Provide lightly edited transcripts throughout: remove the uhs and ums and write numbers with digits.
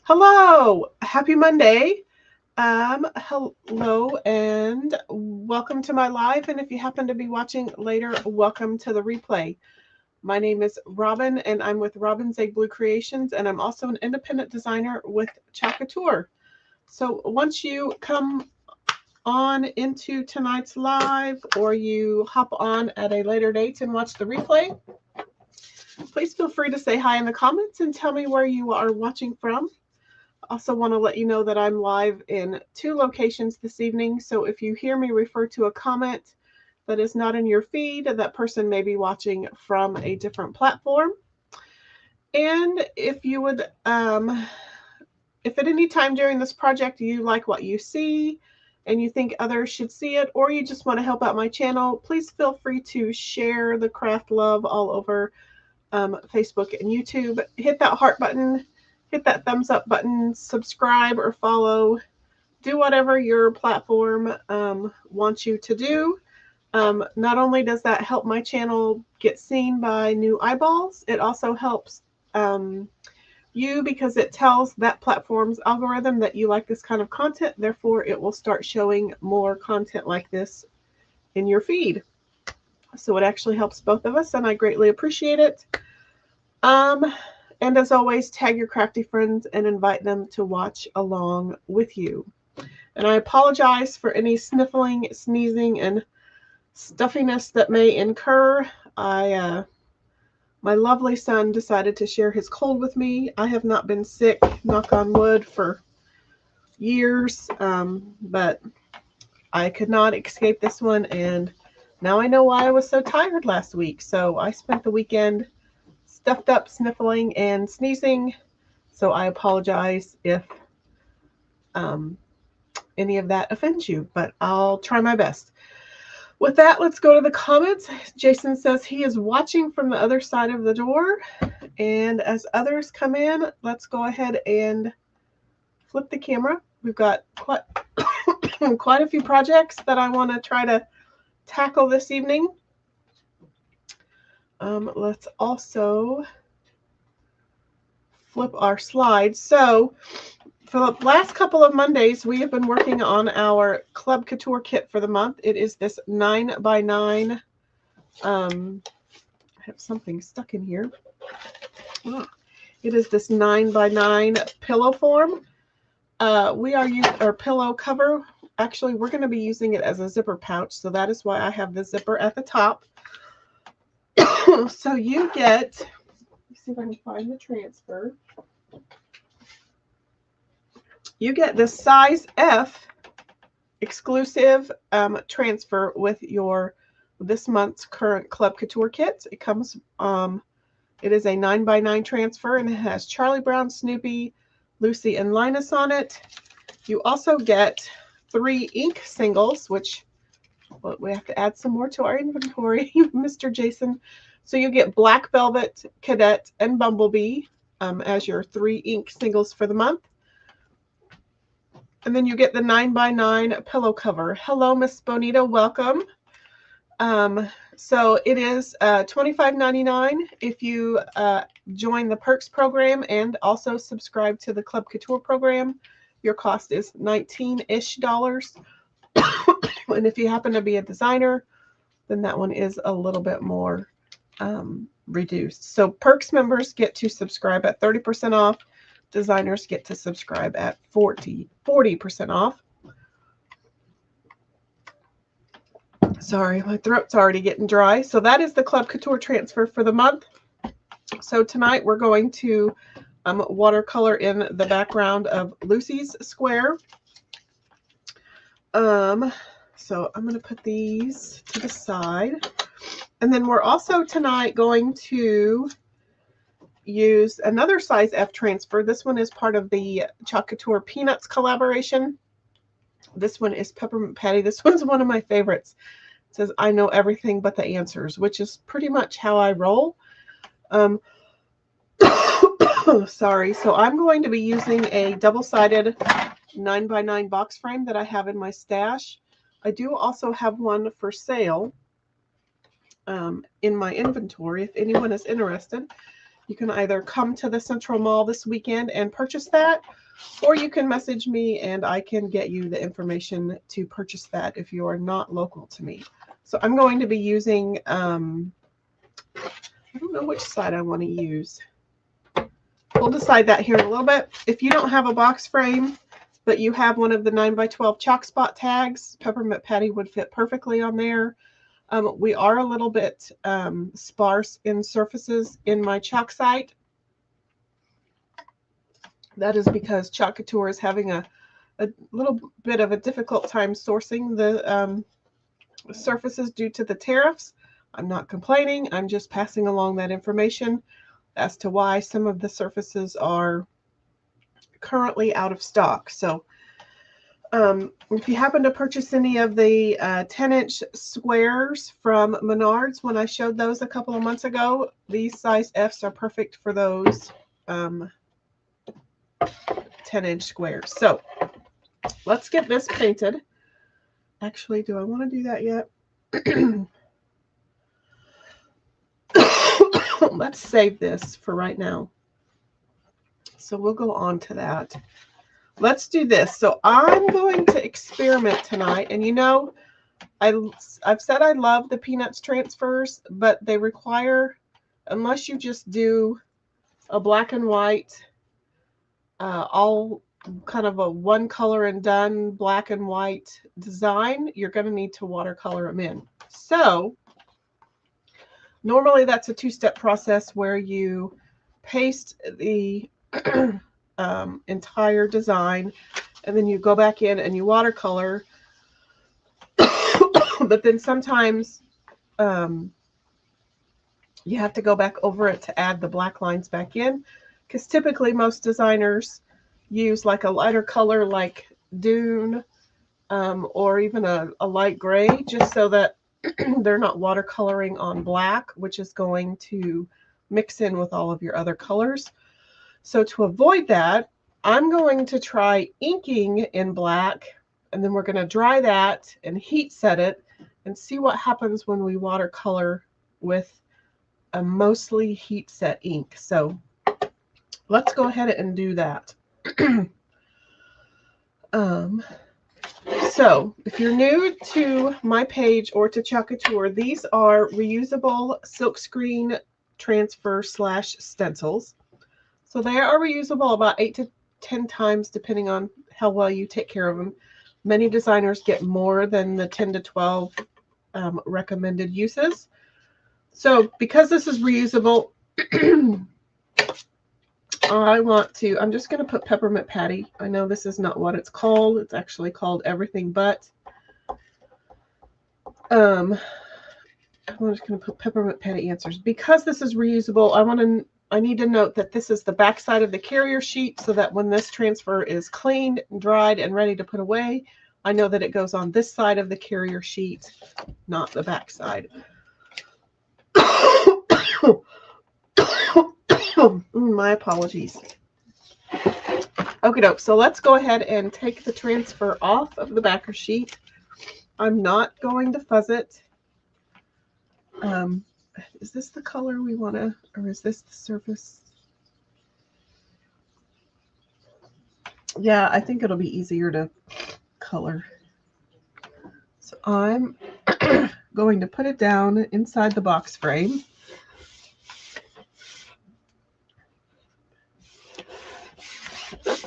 Hello, happy Monday. Hello and welcome to my live. And if you happen to be watching later, welcome to the replay. My name is Robin and I'm with Robin's Egg Blue Creations, and I'm also an independent designer with Couture. So once you come on into tonight's live or you hop on at a later date and watch the replay, please feel free to say hi in the comments and tell me where you are watching from. Also want to let you know that I'm live in 2 locations this evening. So if you hear me refer to a comment that is not in your feed, that person may be watching from a different platform. And if you would, if at any time during this project you like what you see and you think others should see it, or you just want to help out my channel, please feel free to share the craft love all over Facebook and YouTube. Hit that heart button. Hit that thumbs up button, subscribe or follow, do whatever your platform wants you to do. Not only does that help my channel get seen by new eyeballs, it also helps you because it tells that platform's algorithm that you like this kind of content. Therefore, it will start showing more content like this in your feed. So it actually helps both of us, and I greatly appreciate it. And as always, tag your crafty friends and invite them to watch along with you. And I apologize for any sniffling, sneezing, and stuffiness that may incur. My lovely son decided to share his cold with me. I have not been sick, knock on wood, for years, but I could not escape this one, and now I know why I was so tired last week. So I spent the weekend stuffed up, sniffling, and sneezing. So I apologize if any of that offends you, but I'll try my best. With that, let's go to the comments. Jason says he is watching from the other side of the door. And as others come in, let's go ahead and flip the camera. We've got quite a few projects that I want to try to tackle this evening. Let's also flip our slides. So for the last couple of Mondays, we have been working on our Club Couture kit for the month. It is this 9x9. I have something stuck in here. It is this 9x9 pillow form. We are using our pillow cover. Actually, we're going to be using it as a zipper pouch, so that is why I have the zipper at the top. So you get, let's see if I can find the transfer. You get the size F exclusive transfer with your this month's current Club Couture kits. It comes, it is a 9x9 transfer, and it has Charlie Brown, Snoopy, Lucy, and Linus on it. You also get 3 ink singles, which we have to add some more to our inventory, Mr. Jason. So you get Black Velvet, Cadet, and Bumblebee as your 3 ink singles for the month. And then you get the 9x9 pillow cover. Hello, Miss Bonita. Welcome. So it is $25.99 if you join the Perks program and also subscribe to the Club Couture program. Your cost is $19-ish. And if you happen to be a designer, then that one is a little bit more reduced. So Perks members get to subscribe at 30% off. Designers get to subscribe at 40% off. Sorry, my throat's already getting dry. So that is the Club Couture transfer for the month. So tonight we're going to watercolor in the background of Lucy's square. So I'm going to put these to the side. And then we're also tonight going to use another size F transfer. This one is part of the Chalk Couture Peanuts collaboration. This one is Peppermint Patty. This one's one of my favorites. It says, I know everything but the answers, which is pretty much how I roll. Sorry. So I'm going to be using a double-sided 9x9 box frame that I have in my stash. I do also have one for sale in my inventory. If anyone is interested, you can either come to the Central Mall this weekend and purchase that, or you can message me and I can get you the information to purchase that if you are not local to me. So I'm going to be using, I don't know which side I want to use. We'll decide that here in a little bit. If you don't have a box frame, but you have one of the 9x12 chalk spot tags, Peppermint Patty would fit perfectly on there. We are a little bit sparse in surfaces in my chalk site. That is because Chalk Couture is having a little bit of a difficult time sourcing the surfaces due to the tariffs. I'm not complaining. I'm just passing along that information as to why some of the surfaces are currently out of stock. So if you happen to purchase any of the 10-inch squares from Menards, when I showed those a couple of months ago, these size Fs are perfect for those 10-inch squares. So let's get this painted. Actually, do I want to do that yet? Let's save this for right now. So we'll go on to that. Let's do this. So I'm going to experiment tonight. And you know, I've said I love the Peanuts transfers, but they require, unless you just do a black and white, all kind of a one color and done black and white design, you're going to need to watercolor them in. So normally that's a 2-step process where you paste the entire design and then you go back in and you watercolor. But then sometimes you have to go back over it to add the black lines back in, because typically most designers use like a lighter color like Dune or even a light gray, just so that they're not watercoloring on black, which is going to mix in with all of your other colors. So to avoid that, I'm going to try inking in black, and then we're going to dry that and heat set it and see what happens when we watercolor with a mostly heat set ink. So let's go ahead and do that. So if you're new to my page or to Chalk Couture, these are reusable silkscreen transfer / stencils. So they are reusable about 8 to 10 times, depending on how well you take care of them. Many designers get more than the 10 to 12 recommended uses. So because this is reusable, I'm just going to put peppermint patty. I know this is not what it's called. It's actually called everything but. I'm just going to put peppermint patty answers. Because this is reusable, I need to note that this is the back side of the carrier sheet, so that when this transfer is cleaned, dried, and ready to put away, I know that it goes on this side of the carrier sheet, not the back side. My apologies. Okay, doke. So let's go ahead and take the transfer off of the backer sheet. I'm not going to fuzz it. Is this the color we want to, or is this the surface? Yeah, I think it'll be easier to color. So I'm going to put it down inside the box frame.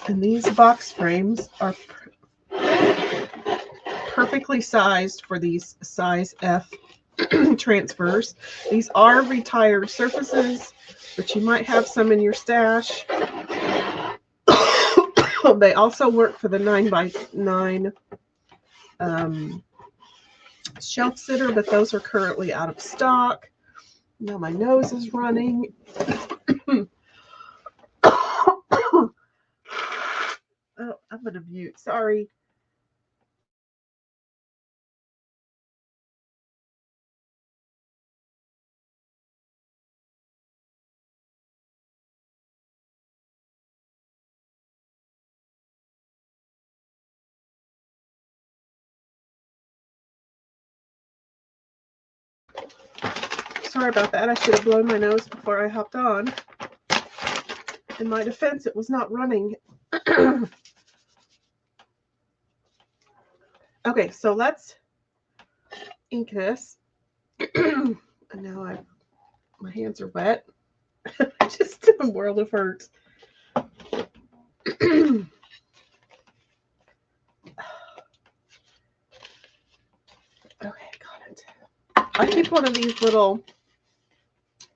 And these box frames are perfectly sized for these size F transfers. These are retired surfaces, but you might have some in your stash. They also work for the 9x9 shelf sitter, but those are currently out of stock. Now my nose is running. Oh, I'm going to mute. Sorry. Sorry about that. I should have blown my nose before I hopped on. In my defense, it was not running. Okay, so let's ink this. And now my hands are wet. Just a world of hurt. Okay, got it. I keep one of these little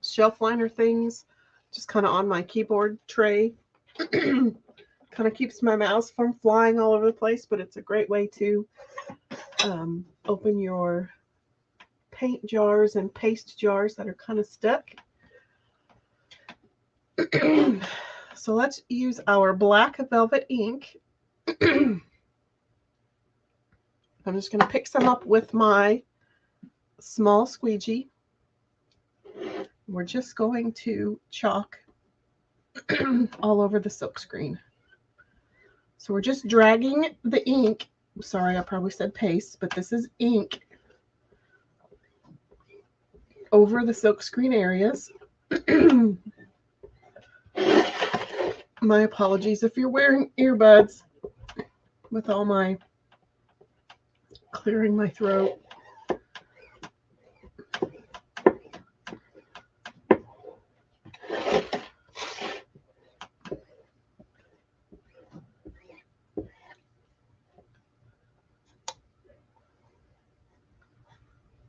shelf liner things just kind of on my keyboard tray. Kind of keeps my mouse from flying all over the place, but it's a great way to open your paint jars and paste jars that are kind of stuck. So let's use our black velvet ink. I'm just going to pick some up with my small squeegee. We're just going to chalk all over the silkscreen. So we're just dragging the ink. Sorry, I probably said paste, but this is ink over the silkscreen areas. My apologies if you're wearing earbuds with all my clearing my throat.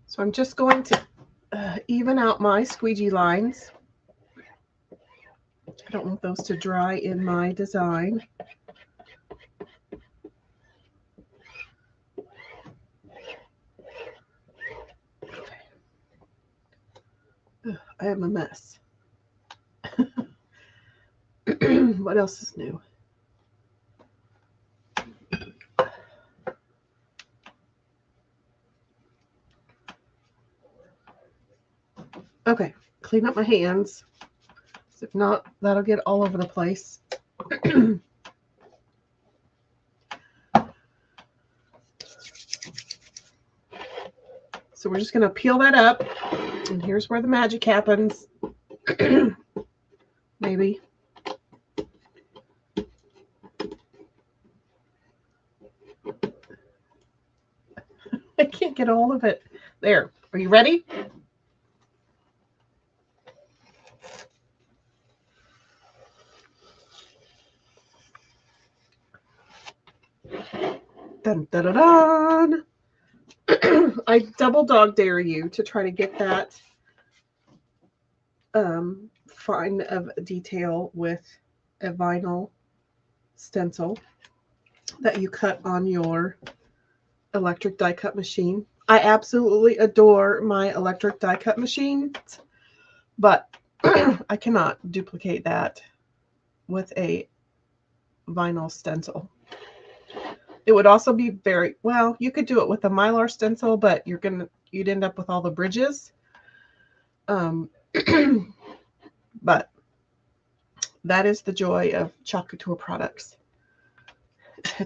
So I'm just going to even out my squeegee lines. I don't want those to dry in my design. I am a mess. What else is new? Okay, clean up my hands. If not, that'll get all over the place. So we're just going to peel that up. And here's where the magic happens. Maybe. I can't get all of it. There. Are you ready? Dun, dun, dun, dun. I double dog dare you to try to get that fine of detail with a vinyl stencil that you cut on your electric die cut machine. I absolutely adore my electric die cut machines, but I cannot duplicate that with a vinyl stencil. It would also be very well, you could do it with a mylar stencil, but you'd end up with all the bridges. But that is the joy of Couture products.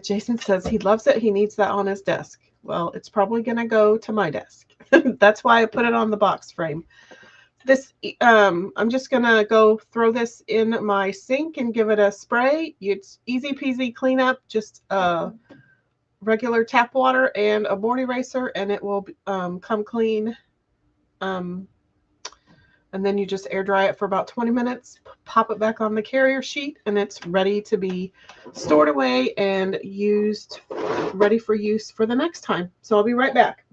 Jason says he loves it. He needs that on his desk. Well, it's probably going to go to my desk. That's why I put it on the box frame. This, I'm just going to go throw this in my sink and give it a spray. It's easy peasy cleanup, just regular tap water and a board eraser, and it will come clean. And then you just air dry it for about 20 minutes, pop it back on the carrier sheet, and it's ready to be stored away and used, ready for use for the next time. So I'll be right back.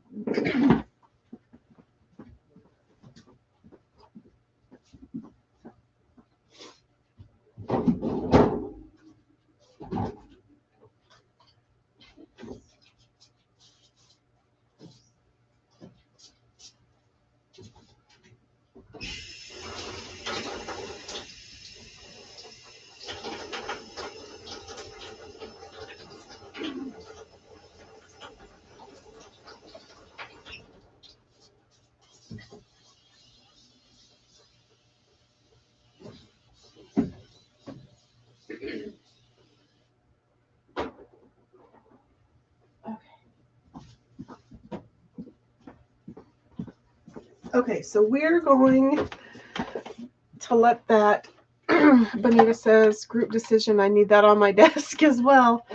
Okay, so we're going to let that, Bonita says, group decision, I need that on my desk as well.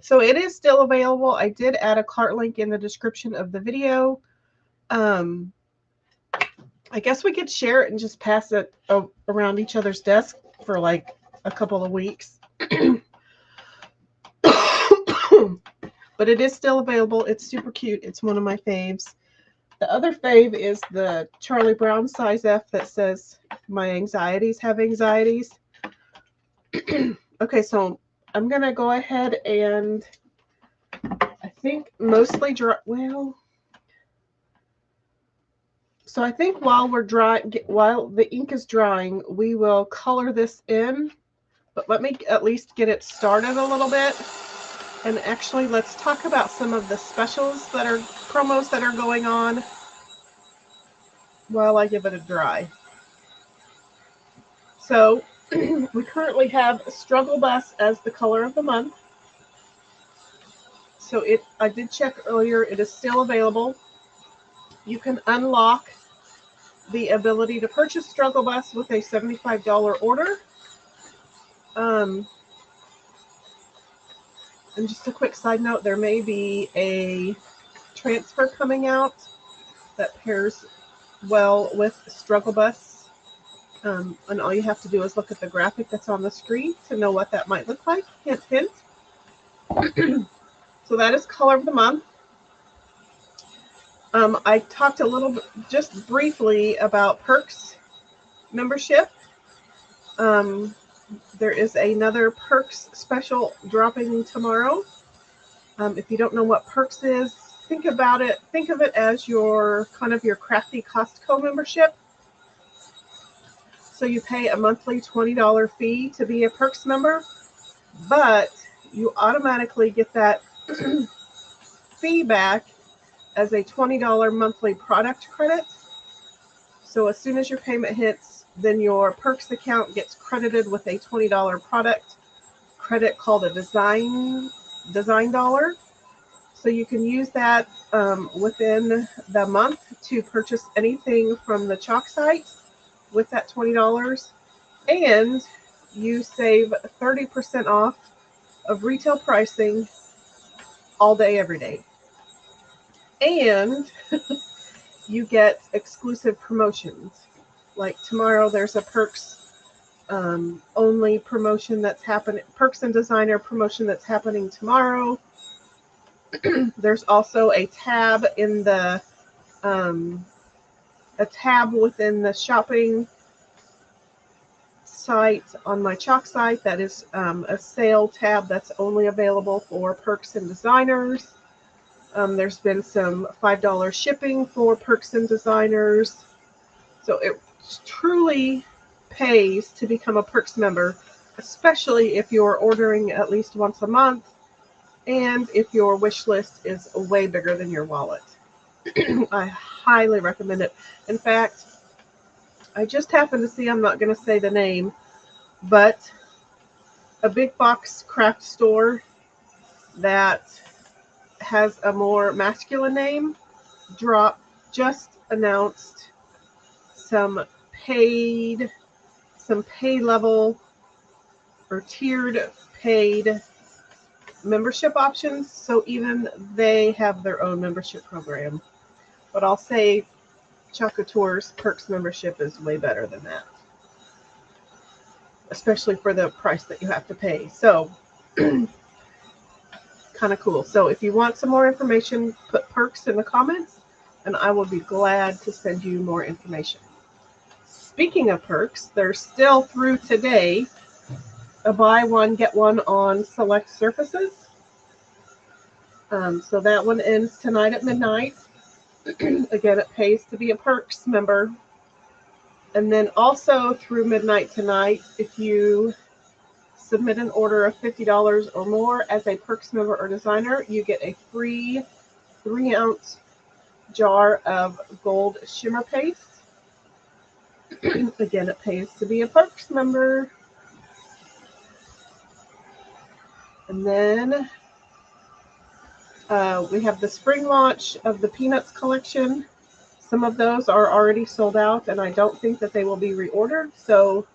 So it is still available. I did add a cart link in the description of the video. I guess we could share it and just pass it around each other's desk for like a couple of weeks. But it is still available. It's super cute. It's one of my faves. The other fave is the Charlie Brown size F that says, my anxieties have anxieties. Okay, so I'm going to go ahead and I think mostly dry. Well, so I think while the ink is drying, we will color this in. But let me at least get it started a little bit. And actually, let's talk about some of the specials that are promos that are going on while I give it a dry. So we currently have Struggle Bus as the color of the month. So I did check earlier, it is still available. You can unlock the ability to purchase Struggle Bus with a $75 order. And just a quick side note, there may be a transfer coming out that pairs well with Struggle Bus. And all you have to do is look at the graphic that's on the screen to know what that might look like. Hint, hint. So that is color of the month. I talked a little bit, just briefly, about Perks membership. There is another Perks special dropping tomorrow. If you don't know what Perks is, think about it. Think of it as your crafty Costco membership. So you pay a monthly $20 fee to be a Perks member, but you automatically get that fee back as a $20 monthly product credit. So as soon as your payment hits, then your Perks account gets credited with a $20 product credit called a design dollar. So you can use that within the month to purchase anything from the Chalk site with that $20, and you save 30% off of retail pricing all day, every day. And you get exclusive promotions. Like tomorrow, there's a Perks only promotion that's happening, Perks and Designer promotion that's happening tomorrow. There's also a tab in the a tab within the shopping site on my Chalk site that is a sale tab that's only available for Perks and Designers. There's been some $5 shipping for Perks and Designers. So it truly pays to become a Perks member, especially if you're ordering at least once a month and if your wish list is way bigger than your wallet. I highly recommend it. In fact, I just happened to see, I'm not going to say the name, but a big box craft store that has a more masculine name just announced some pay level or tiered paid membership options. So even they have their own membership program. But I'll say Couture's Perks membership is way better than that, especially for the price that you have to pay. So kind of cool. So if you want some more information, put Perks in the comments and I will be glad to send you more information. Speaking of Perks, there's still through today a buy one, get one on select surfaces. So that one ends tonight at midnight. Again, it pays to be a Perks member. And then also through midnight tonight, if you submit an order of $50 or more as a Perks member or designer, you get a free 3-ounce jar of gold shimmer paste. Again, it pays to be a Perks member. And then we have the spring launch of the Peanuts collection. Some of those are already sold out, and I don't think that they will be reordered. So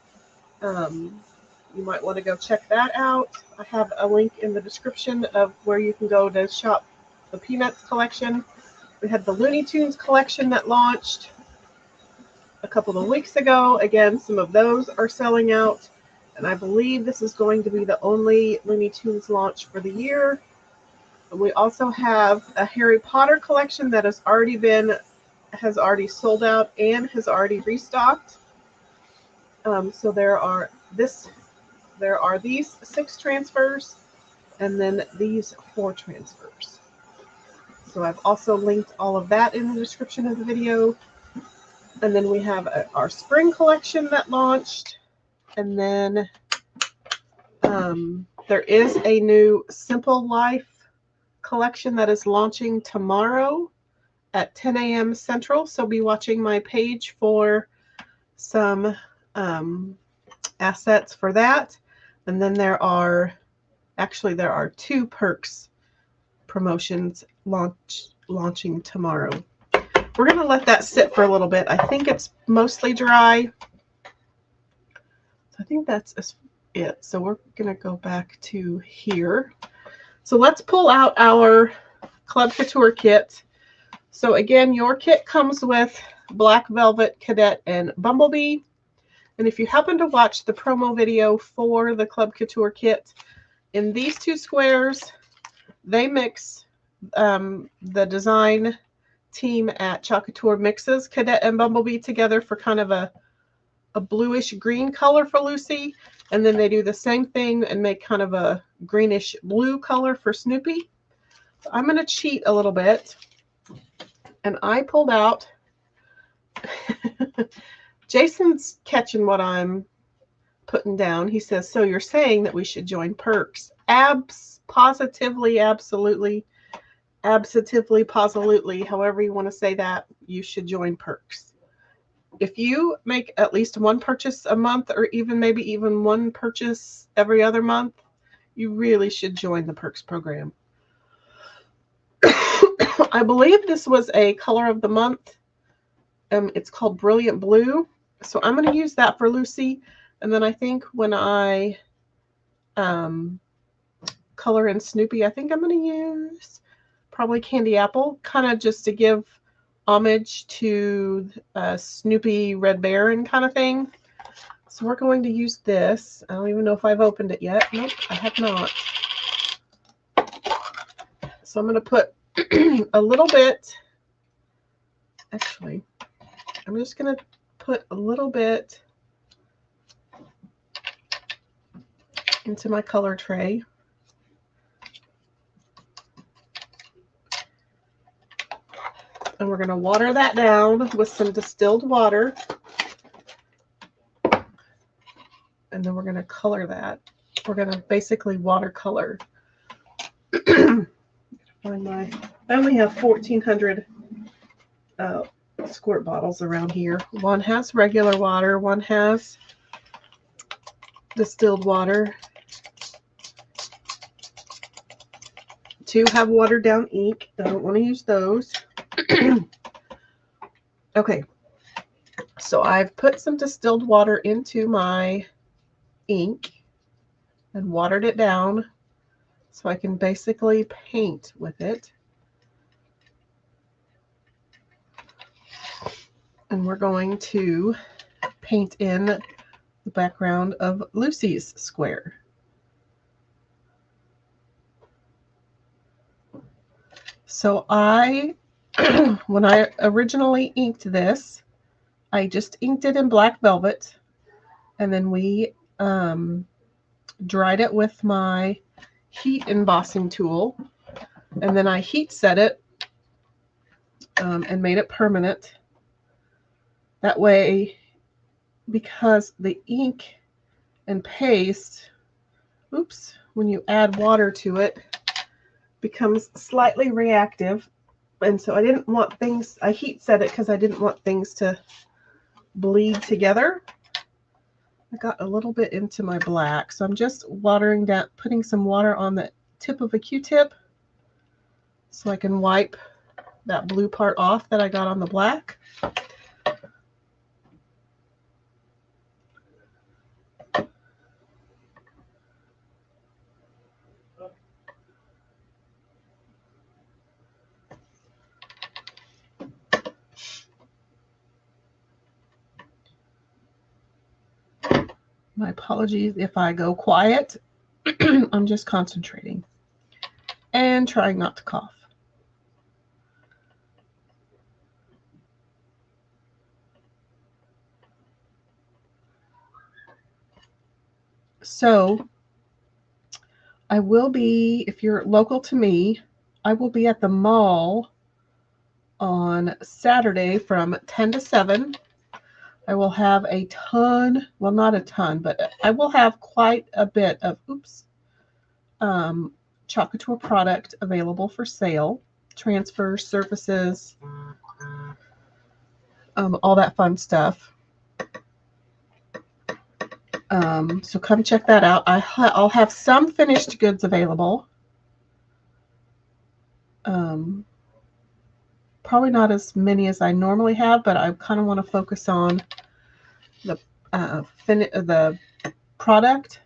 you might want to go check that out. I have a link in the description of where you can go to shop the Peanuts collection. We had the Looney Tunes collection that launched a couple of weeks ago. Again, some of those are selling out, and I believe this is going to be the only Looney Tunes launch for the year. And we also have a Harry Potter collection that has already sold out and has already restocked. So there are these 6 transfers and then these 4 transfers. So I've also linked all of that in the description of the video. And then we have our spring collection that launched. And then there is a new Simple Life collection that is launching tomorrow at 10 a.m. Central. So be watching my page for some assets for that. And then there are 2 Perks promotions launching tomorrow. We're going to let that sit for a little bit. I think it's mostly dry. So I think that's it. So we're going to go back to here. So let's pull out our Club Couture kit. So again, your kit comes with Black Velvet, Cadet, and Bumblebee. And if you happen to watch the promo video for the Club Couture kit, in these 2 squares, they mix the design team at Chalkology mixes Cadet and Bumblebee together for kind of a bluish green color for Lucy. And then they do the same thing and make kind of a greenish blue color for Snoopy. So I'm going to cheat a little bit. And I pulled out, Jason's catching what I'm putting down. He says, so you're saying that we should join Perks? Positively, absolutely, however you want to say that, you should join Perks. If you make at least 1 purchase a month, or maybe even 1 purchase every other month, you really should join the Perks program. I believe this was a color of the month. It's called Brilliant Blue. So I'm going to use that for Lucy. And then I think when I color in Snoopy, I think I'm going to use probably Candy Apple, kind of just to give homage to Snoopy Red Baron kind of thing. So we're going to use this. I don't even know if I've opened it yet. Nope, I have not. So I'm going to put a little bit, actually, I'm just going to put a little bit into my color tray. And we're going to water that down with some distilled water. And then we're going to color that. We're going to basically watercolor. I only have 1,400 squirt bottles around here. One has regular water, one has distilled water. 2 have watered down ink. I don't want to use those. Okay, so I've put some distilled water into my ink and watered it down so I can basically paint with it. And we're going to paint in the background of Lucy's square. So when I originally inked this, I just inked it in black velvet, and then we dried it with my heat embossing tool, and then I heat set it and made it permanent. That way, because the ink and paste, when you add water to it, becomes slightly reactive. And so I didn't want things, I heat set it because I didn't want things to bleed together. I got a little bit into my black, so I'm just watering down, putting some water on the tip of a Q-tip so I can wipe that blue part off that I got on the black. My apologies if I go quiet. I'm just concentrating and trying not to cough. So I will be, if you're local to me, I will be at the mall on Saturday from 10 to 7. I will have a ton, well, not a ton, but I will have quite a bit of, Couture product available for sale, transfers, surfaces, all that fun stuff. So come check that out. I'll have some finished goods available. Probably not as many as I normally have, but I kind of want to focus on the product.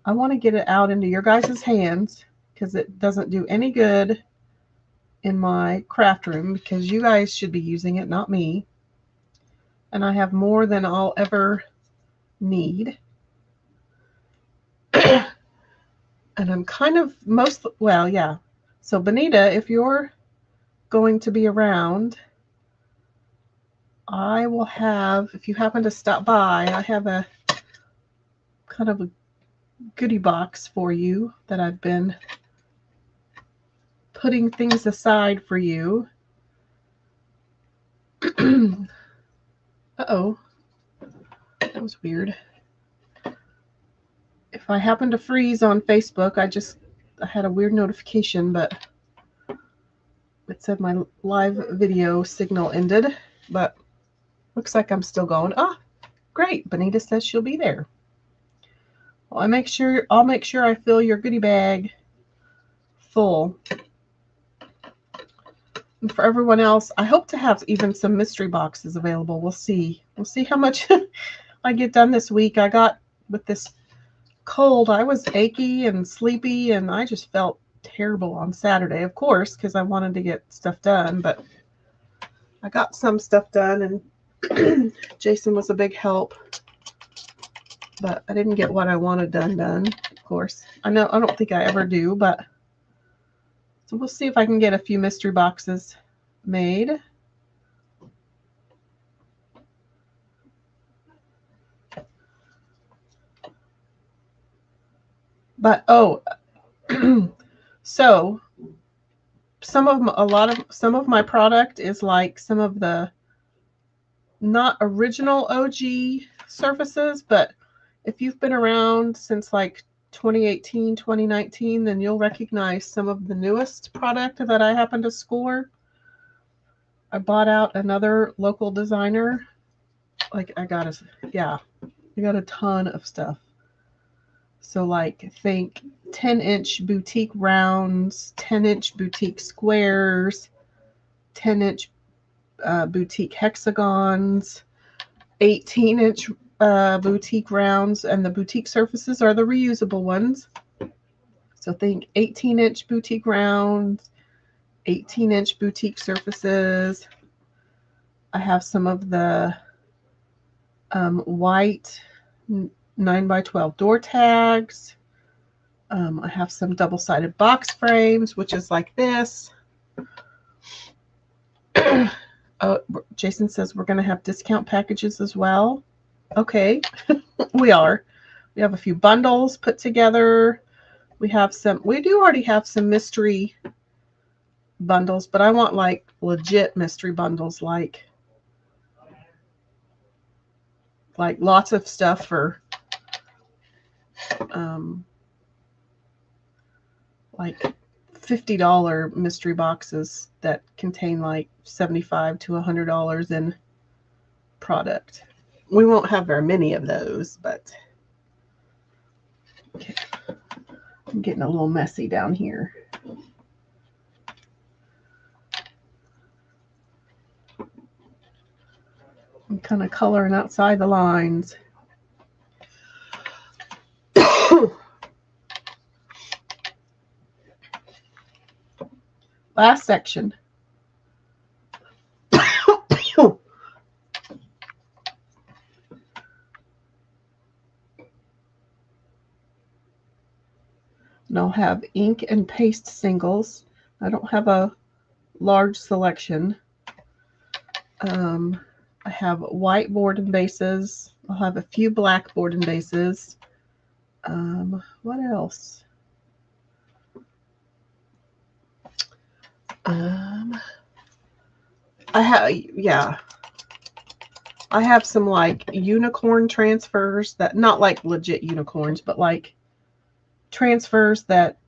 I want to get it out into your guys' hands because it doesn't do any good in my craft room, because you guys should be using it, not me. And I have more than I'll ever need. And I'm kind of well, yeah. So Benita, if you're going to be around, I will have, if you happen to stop by, I have a kind of a goodie box for you that I've been putting things aside for you. Uh-oh. That was weird. If I happen to freeze on Facebook, I had a weird notification, but it said my live video signal ended, but looks like I'm still going. Ah, great. Benita says she'll be there. Well, I'll make sure I fill your goodie bag full. And for everyone else, I hope to have even some mystery boxes available. We'll see. We'll see how much I get done this week. I got, with this cold, I was achy and sleepy, and I just felt terrible on Saturday, of course, because I wanted to get stuff done, but I got some stuff done, and Jason was a big help. but I didn't get what I wanted done, of course. I don't think I ever do, but so we'll see if I can get a few mystery boxes made. But oh, so some of my product is like some of the not original OG surfaces, but if you've been around since like 2018, 2019, then you'll recognize some of the newest product that I happen to score. I bought out another local designer. Like I got a ton of stuff. So like think 10-inch boutique rounds, 10-inch boutique squares, 10-inch boutique hexagons, 18-inch boutique rounds, and the boutique surfaces are the reusable ones. So think 18-inch boutique rounds, 18-inch boutique surfaces. I have some of the white 9x12 door tags. I have some double-sided box frames, which is like this. Oh, Jason says we're going to have discount packages as well. Okay, we are. We have a few bundles put together. We do already have some mystery bundles, but I want like legit mystery bundles, like lots of stuff for like $50 mystery boxes that contain like $75 to $100 in product. We won't have very many of those, but okay. I'm getting a little messy down here. I'm kind of coloring outside the lines. Last section. And I'll have ink and paste singles. I don't have a large selection. I have white board and bases. I'll have a few black board and bases. What else? I have some like unicorn transfers that, not like legit unicorns, but like transfers that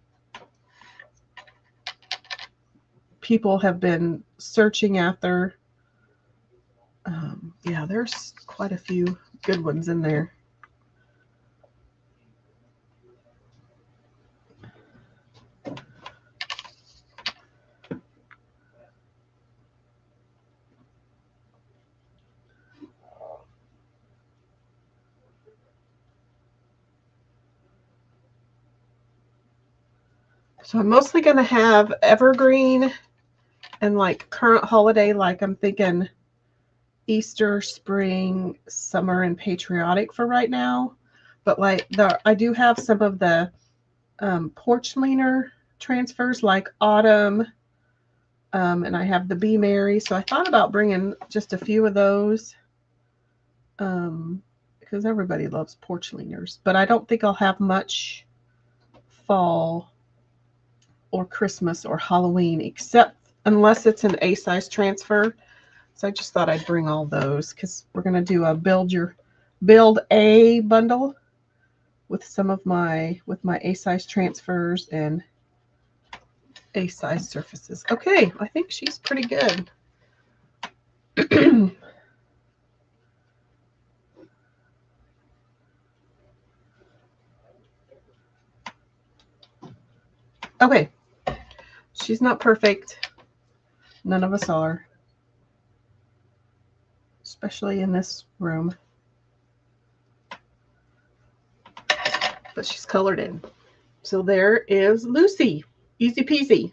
people have been searching after. Yeah, there's quite a few good ones in there. So I'm mostly going to have evergreen and like current holiday, like I'm thinking Easter, spring, summer, and patriotic for right now. But like I do have some of the porch leaner transfers like autumn, and I have the Be Merry. So I thought about bringing just a few of those because everybody loves porch leaners. But I don't think I'll have much fall or Christmas or Halloween, except unless it's an A size transfer. So I just thought I'd bring all those because we're going to do a build a bundle with some of my A size transfers and A size surfaces. Okay, I think she's pretty good. Okay, she's not perfect. None of us are, especially in this room. But she's colored in. So there is Lucy. Easy peasy.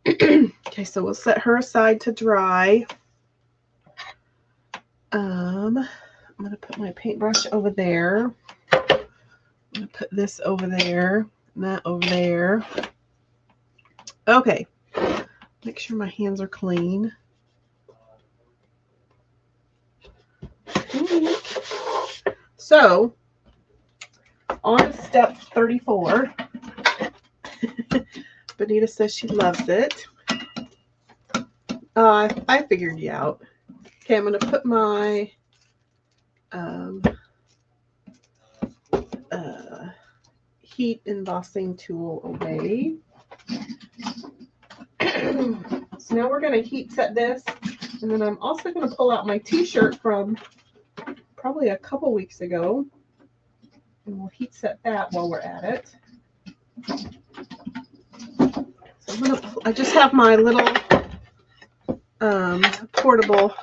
Okay, so we'll set her aside to dry. I'm going to put my paintbrush over there. I'm going to put this over there and that over there. Okay. Make sure my hands are clean. So, on to step 34. Bonita says she loves it. I figured you out. Okay, I'm going to put my heat embossing tool away. So now we're going to heat set this, and then I'm also going to pull out my t-shirt from probably a couple weeks ago, and we'll heat set that while we're at it. So I just have my little portable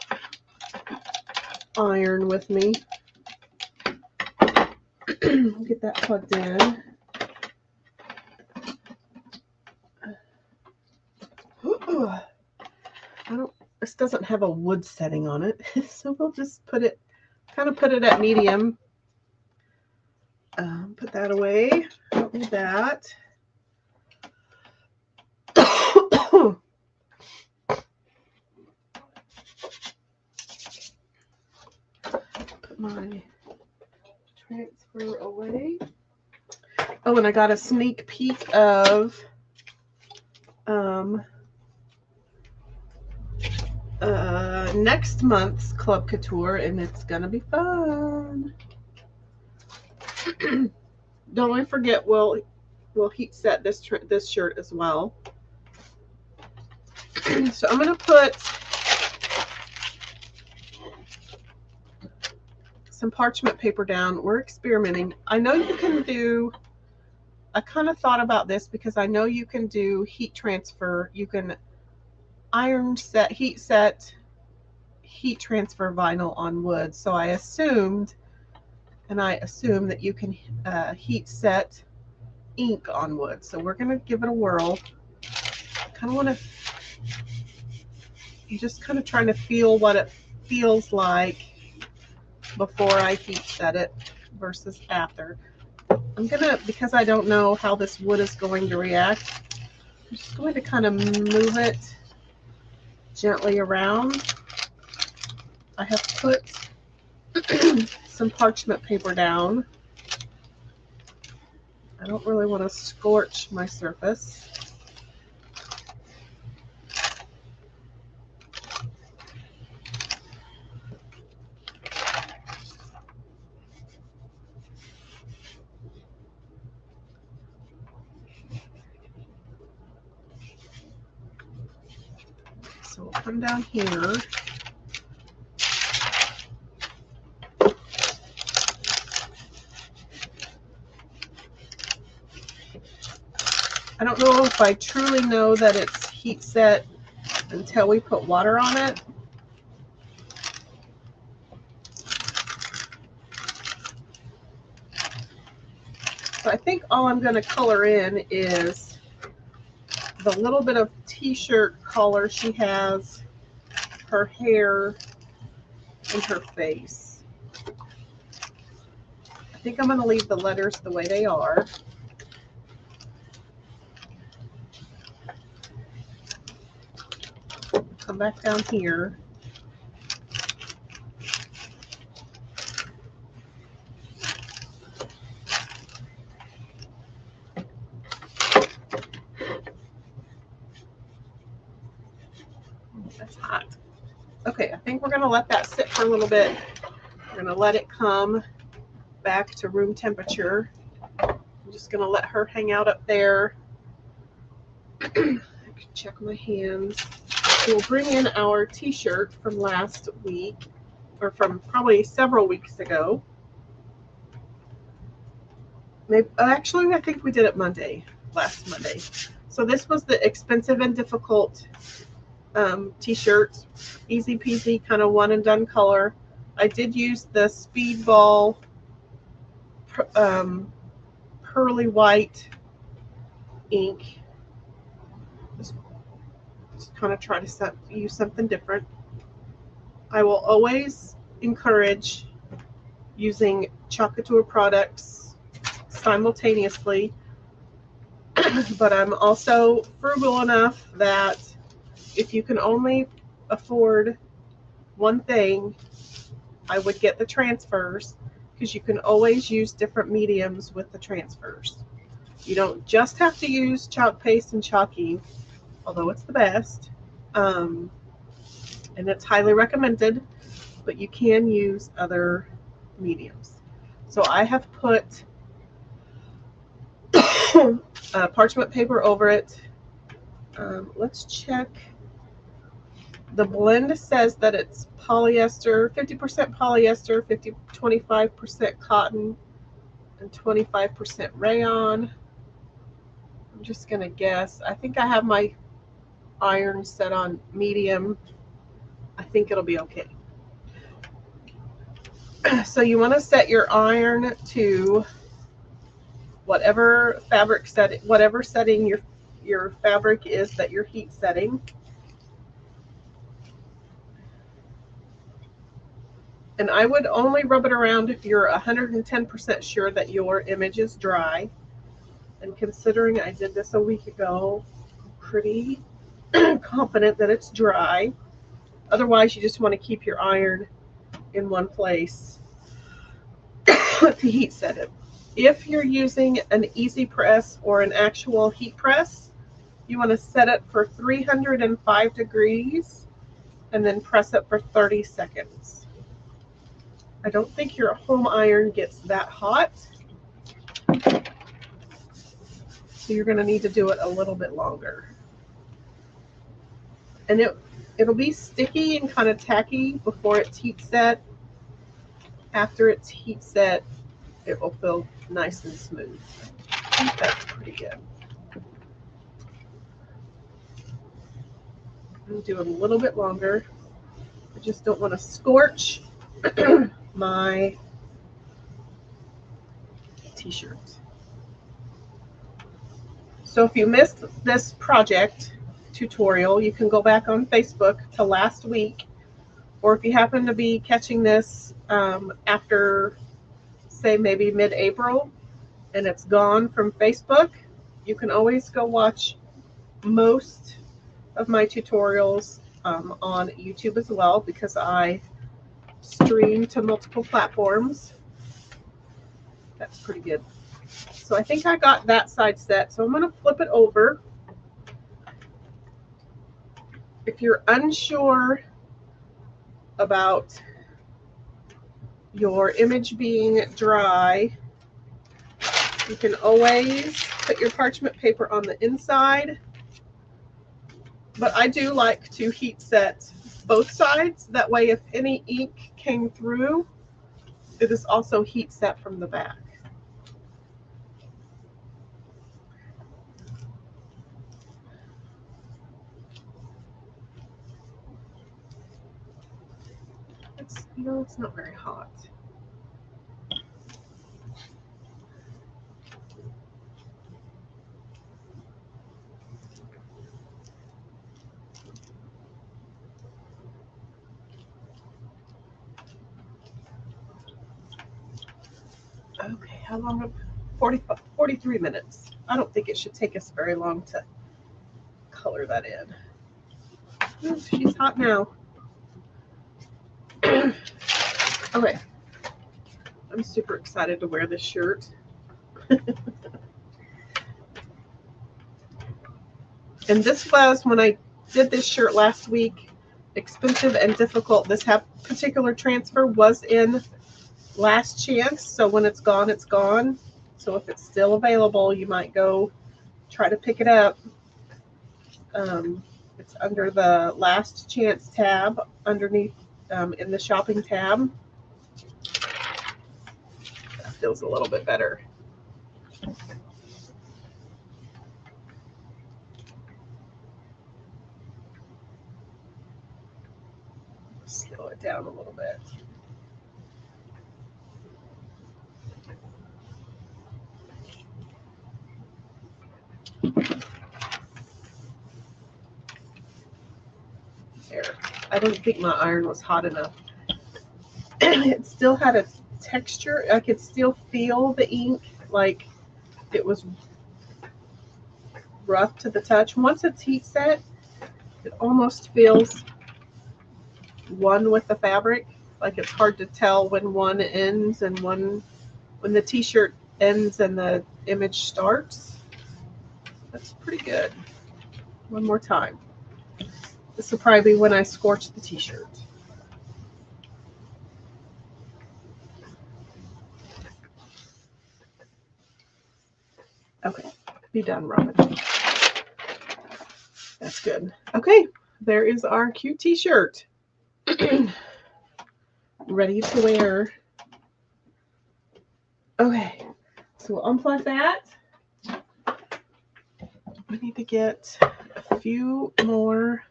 iron with me. Get that plugged in. This doesn't have a wood setting on it, so we'll just put it at medium. Put that away. Don't need that. Put my transfer away. Oh, and I got a sneak peek of next month's Club Couture, and it's gonna be fun. Don't forget, we'll heat set this shirt as well. So I'm gonna put some parchment paper down. We're experimenting. I know you can do, I kind of thought about this because I know you can do heat transfer. You can iron set, heat transfer vinyl on wood. So I assume that you can heat set ink on wood. So we're going to give it a whirl. I kind of want to, I'm just kind of trying to feel what it feels like before I heat set it versus after. I'm going to, because I don't know how this wood is going to react, I'm just going to kind of move it gently around. I have put some parchment paper down. I don't really want to scorch my surface. So we'll come down here. I don't know if I truly know that it's heat set until we put water on it. So I think all I'm going to color in is the little bit of t-shirt color she has, her hair, and her face. I think I'm going to leave the letters the way they are. Come back down here. That's hot. Okay, I think we're going to let that sit for a little bit. We're going to let it come back to room temperature. I'm just going to let her hang out up there. I can check my hands. We'll bring in our t-shirt from last week, or from probably several weeks ago. Maybe, actually, I think we did it last Monday. So this was the Expensive and Difficult t-shirt, easy peasy, kind of one and done color. I did use the Speedball pearly white ink. Just kind of try to use something different. I will always encourage using Couture products simultaneously. But I'm also frugal enough that if you can only afford one thing, I would get the transfers, because you can always use different mediums with the transfers. You don't just have to use chalk paste and chalk ink, although it's the best, and it's highly recommended, but you can use other mediums. So I have put parchment paper over it. Let's check. The blend says that it's polyester, 50% polyester, 25% cotton, and 25% rayon. I'm just going to guess. I think I have my iron set on medium. I think it'll be okay. So you want to set your iron to whatever fabric setting, whatever setting your fabric is that you're heat setting. And I would only rub it around if you're 110% sure that your image is dry. And considering I did this a week ago, I'm pretty confident that it's dry. Otherwise, you just want to keep your iron in one place to heat set it. If you're using an easy press or an actual heat press, you want to set it for 305 degrees and then press it for 30 seconds. I don't think your home iron gets that hot, so you're going to need to do it a little bit longer. And it'll be sticky and kind of tacky before it's heat set. After it's heat set, it will feel nice and smooth. I think that's pretty good. I'm doing a little bit longer. I just don't want to scorch my t-shirt. So if you missed this project tutorial, you can go back on Facebook to last week, or if you happen to be catching this after, say, maybe mid-April, and it's gone from Facebook, you can always go watch most of my tutorials on YouTube as well, because I stream to multiple platforms. That's pretty good. So I think I got that side set, so I'm going to flip it over. If you're unsure about your image being dry, you can always put your parchment paper on the inside, but I do like to heat set both sides. That way, if any ink came through, it is also heat set from the back. It's not very hot. Okay, how long? 43 minutes. I don't think it should take us very long to color that in. Oh, she's hot now. Okay. I'm super excited to wear this shirt. And this was, when I did this shirt last week, expensive and difficult. This particular transfer was in last chance, so when it's gone, it's gone. So if it's still available, you might go try to pick it up. It's under the last chance tab underneath in the shopping tab. That feels a little bit better. Slow it down a little bit. There. I didn't think my iron was hot enough. It still had texture. I could still feel the ink, like it was rough to the touch. Once it's heat set, it almost feels one with the fabric. Like it's hard to tell when one ends and when the t-shirt ends and the image starts. That's pretty good. One more time. This will probably be when I scorch the t-shirt. Okay, be done, Robin. That's good. Okay, there is our cute t-shirt. Ready to wear. Okay, so we'll unplug that. We need to get a few more.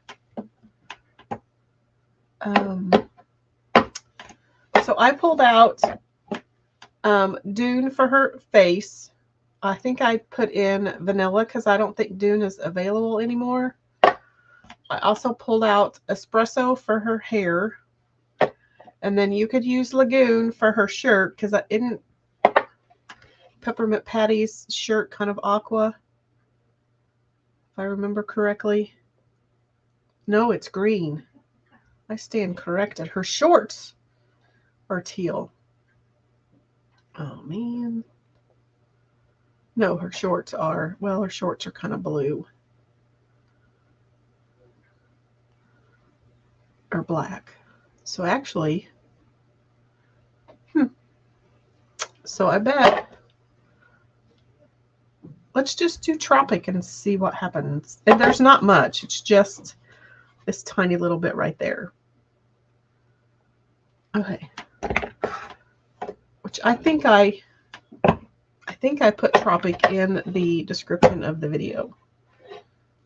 So I pulled out Dune for her face. I think I put in vanilla because I don't think Dune is available anymore. I also pulled out espresso for her hair. And then you could use Lagoon for her shirt because I didn't. Peppermint Patty's shirt kind of aqua, if I remember correctly. No, it's green. I stand corrected. Her shorts are teal. Oh, man. No, her shorts are, well, her shorts are kind of blue. Or black. So actually, so I bet, let's just do Tropic and see what happens. And there's not much. It's just this tiny little bit right there. Okay. Which I think I put Tropic in the description of the video.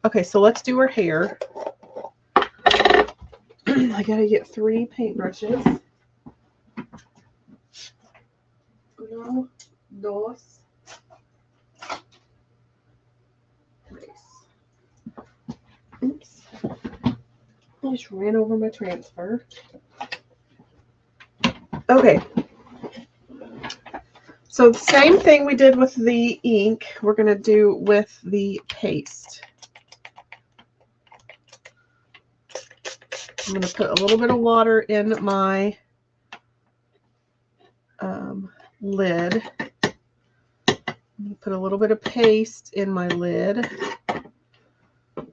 Okay, so let's do her hair. I gotta get 3 paintbrushes. 1, 2, 3. Oops. I just ran over my transfer. Okay. So the same thing we did with the ink, we're going to do with the paste. I'm going to put a little bit of water in my lid. I'm going to put a little bit of paste in my lid. We're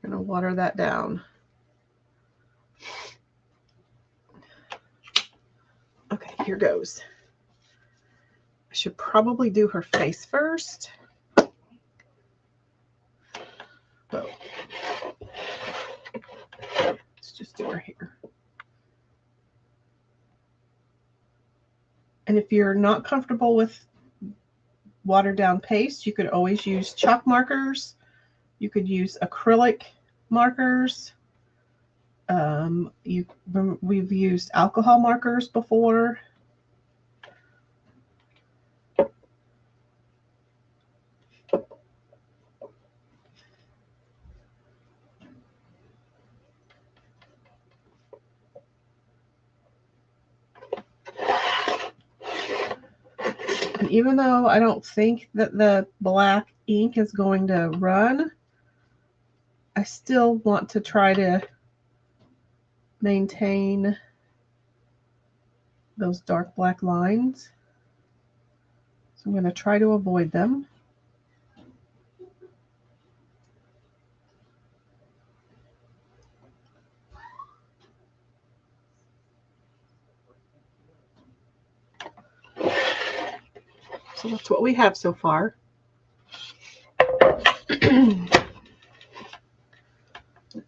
going to water that down. Okay, here goes. I should probably do her face first. So let's just do her hair. And if you're not comfortable with watered down paste, you could always use chalk markers. You could use acrylic markers. We've used alcohol markers before. And even though I don't think that the black ink is going to run, I still want to try to maintain those dark black lines. So I'm going to try to avoid them. So that's what we have so far.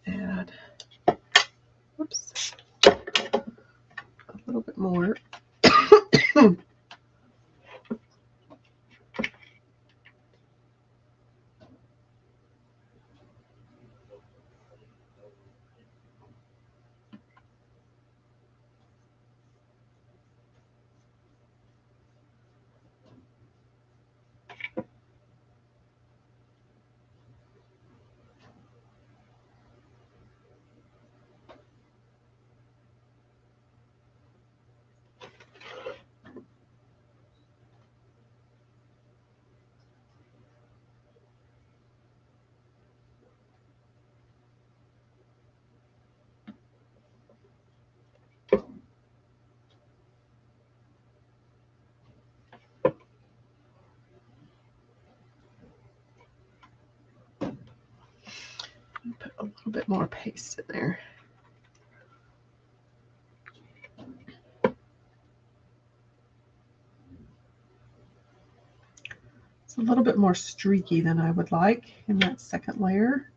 Add, whoops, a little bit more. a little bit more paste in there. It's a little bit more streaky than I would like in that second layer.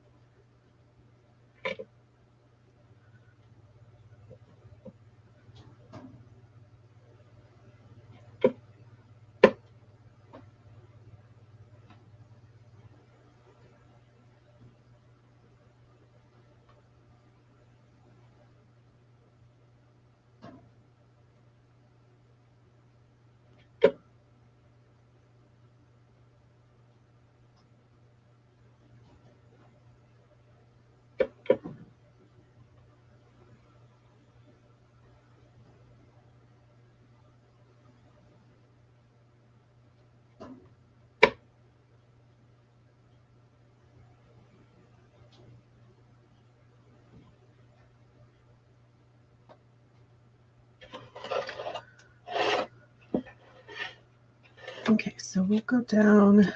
Okay, so we'll go down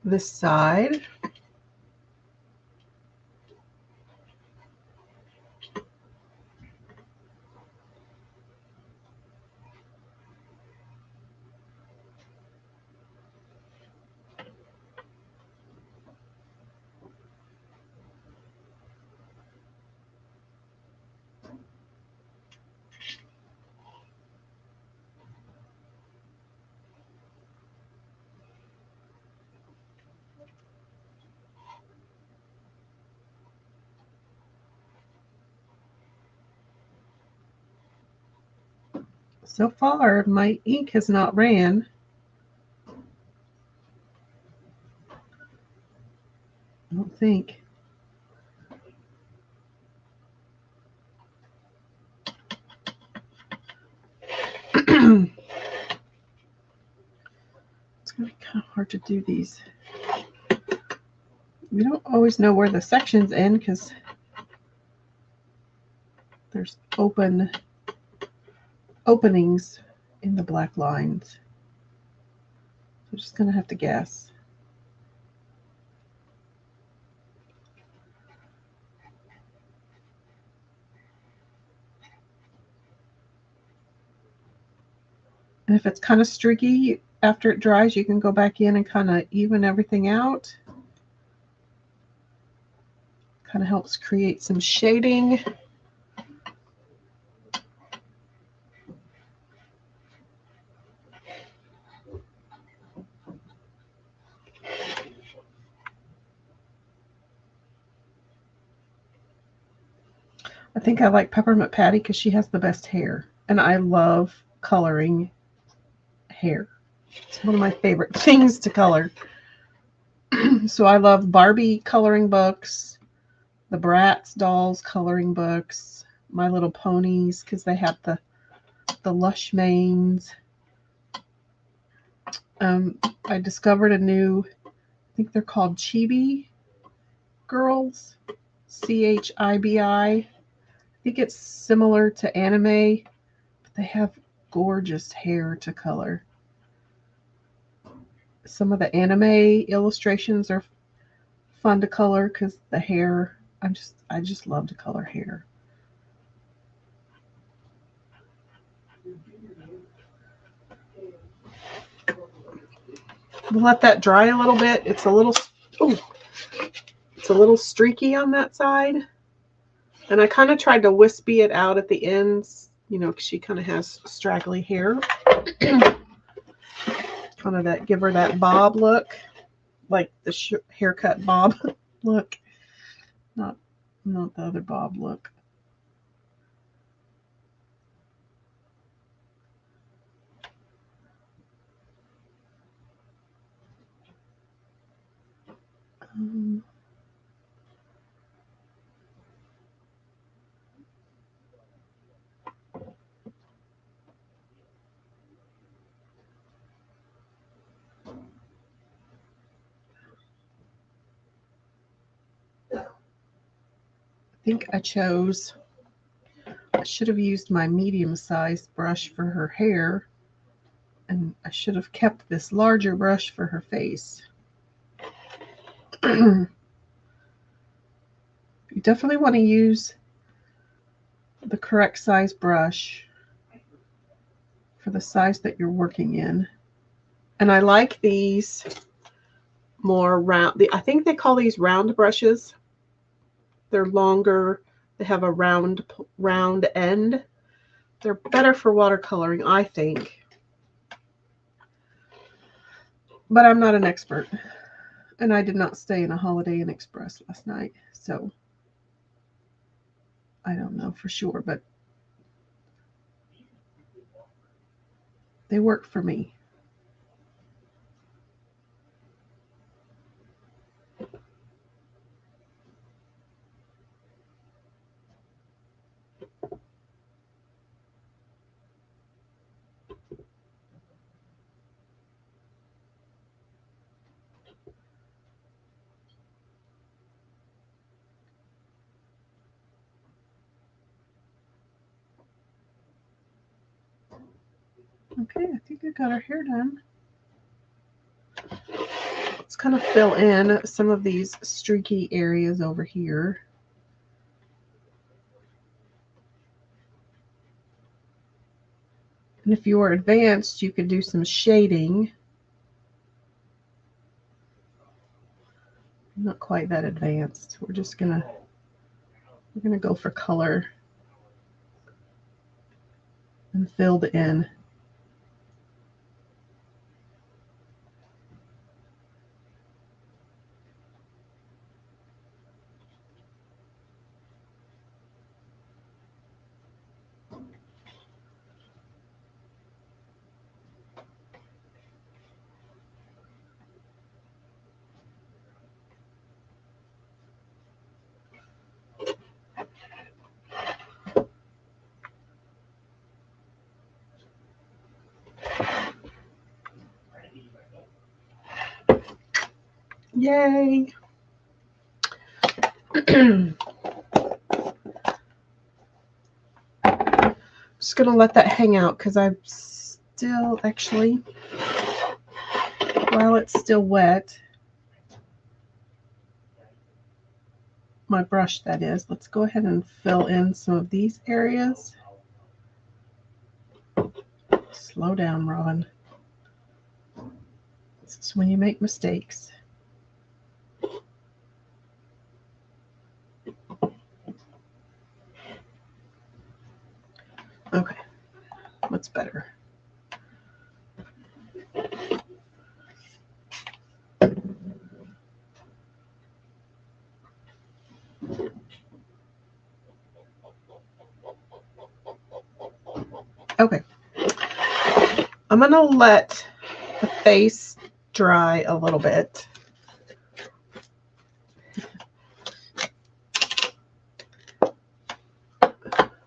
this side. So far, my ink has not ran. I don't think. It's going to be kind of hard to do these. You don't always know where the sections end because there's openings in the black lines. So I'm just going to have to guess. And if it's kind of streaky after it dries, you can go back in and kind of even everything out. Kind of helps create some shading. I think I like Peppermint Patty because she has the best hair. And I love coloring hair. It's one of my favorite things to color. So I love Barbie coloring books, the Bratz dolls coloring books, My Little Ponies because they have the lush manes. I discovered a new, I think they're called Chibi girls, Chibi. I think it's similar to anime, but they have gorgeous hair to color. Some of the anime illustrations are fun to color because the hair, I just love to color hair. We'll let that dry a little bit. It's a little streaky on that side. And I kind of tried to wispy it out at the ends, you know, because she kind of has straggly hair. Kind of that, give her that bob look, like the haircut bob look, not the other bob look. I think I should have used my medium-sized brush for her hair, and I should have kept this larger brush for her face. You definitely want to use the correct size brush for the size that you're working in. And I like these more round. I think they call these round brushes. They're longer. They have a round end. They're better for watercoloring, I think. But I'm not an expert. And I did not stay in a Holiday Inn Express last night, so I don't know for sure, but they work for me. Okay, I think I got our hair done. Let's kind of fill in some of these streaky areas over here. And if you are advanced, you could do some shading. I'm not quite that advanced. We're gonna go for color and filled in. Yay! Just gonna let that hang out because I'm still actually, while it's still wet, my brush that is, let's go ahead and fill in some of these areas. Slow down, Robin. This is when you make mistakes. Okay, what's better? Okay, I'm gonna let the face dry a little bit.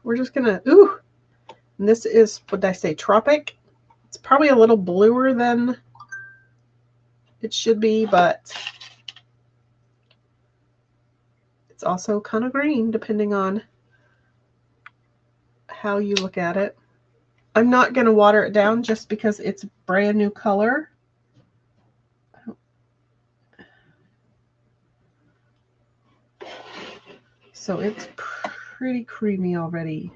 We're just gonna, ooh, and this is, what did I say, Tropic? It's probably a little bluer than it should be, but it's also kind of green depending on how you look at it. I'm not going to water it down just because it's a brand new color. So it's pretty creamy already.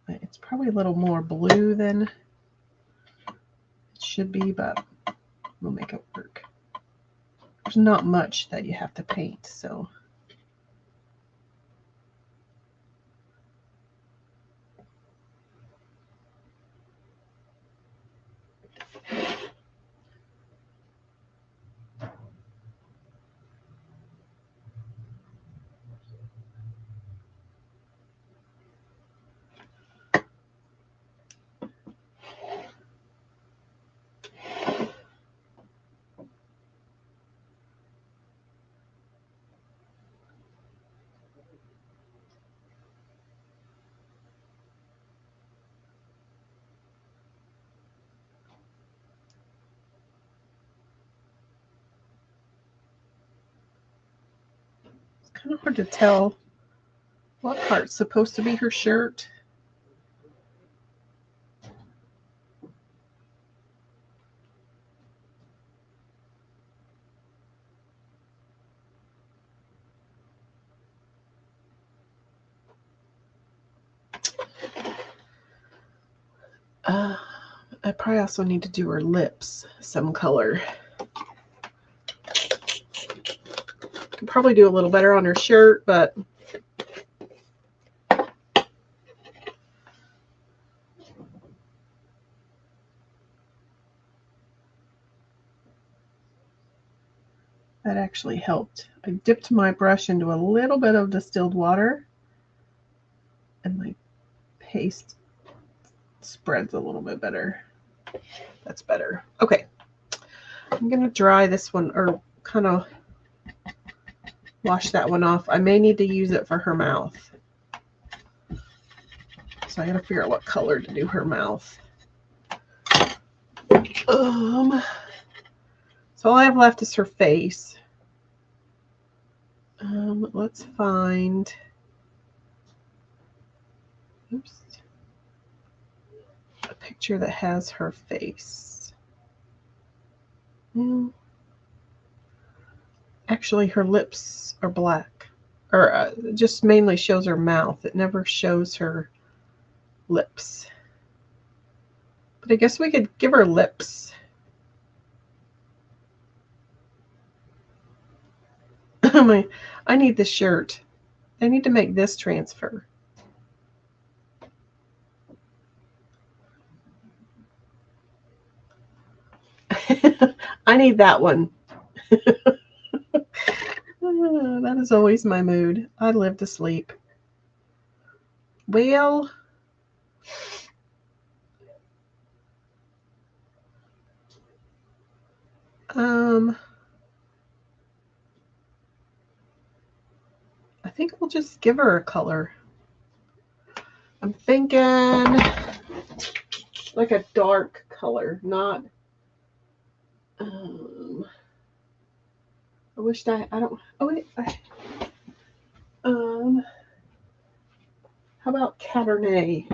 It's probably a little more blue than it should be, but we'll make it work. There's not much that you have to paint, so. Kind of hard to tell what part's supposed to be her shirt. I probably also need to do her lips some color. Could probably do a little better on her shirt, but that actually helped. I dipped my brush into a little bit of distilled water and my paste spreads a little bit better. That's better. Okay. I'm going to dry this one, or kind of wash that one off. I may need to use it for her mouth. So I got to figure out what color to do her mouth. So all I have left is her face. Let's find, oops, a picture that has her face. Actually, her lips are black, or just mainly shows her mouth. It never shows her lips. But I guess we could give her lips. I need this shirt. I need to make this transfer. I need that one. That is always my mood. I live to sleep. Well, I think we'll just give her a color. I'm thinking like a dark color, not. I wished I don't. Oh wait. How about Cabernet?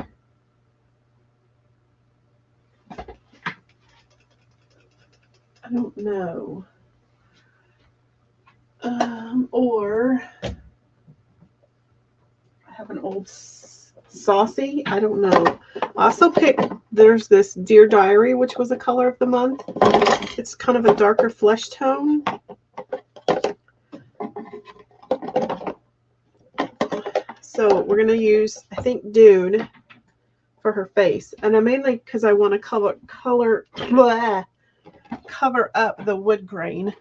I don't know. Or I have an old saucy. I don't know. I also picked, there's this Dear Diary, which was a color of the month. It's kind of a darker flesh tone. So we're going to use, I think, Dune for her face. And I mainly because I want to cover up the wood grain.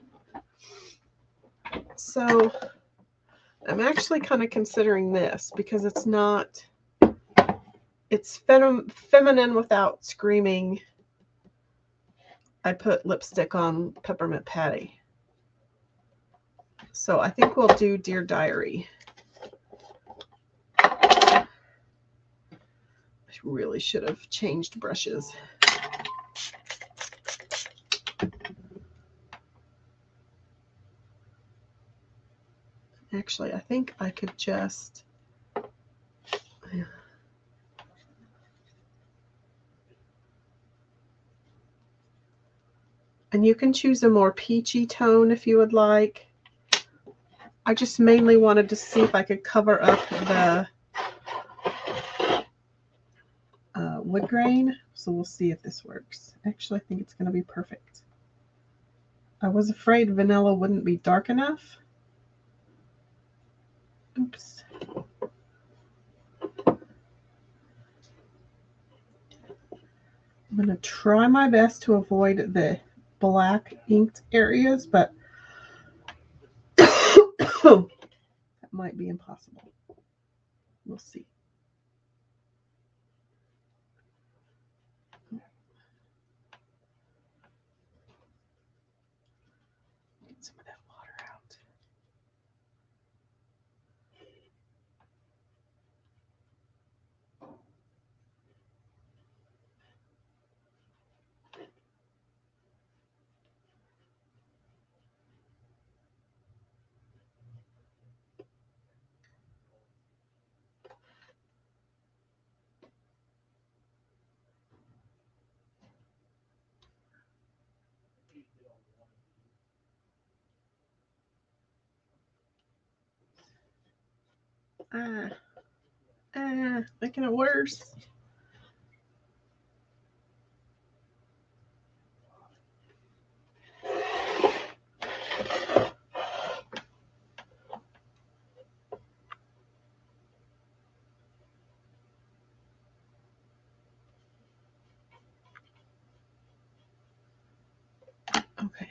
So I'm actually kind of considering this because it's not, it's feminine without screaming. I put lipstick on Peppermint Patty. So I think we'll do Dear Diary. I really should have changed brushes. Actually, I think I could just... And you can choose a more peachy tone if you would like. I just mainly wanted to see if I could cover up the wood grain. So we'll see if this works. Actually, I think it's going to be perfect. I was afraid vanilla wouldn't be dark enough. Oops. I'm going to try my best to avoid the black inked areas, but that might be impossible. We'll see. Get some of that water out. Making it worse. Okay.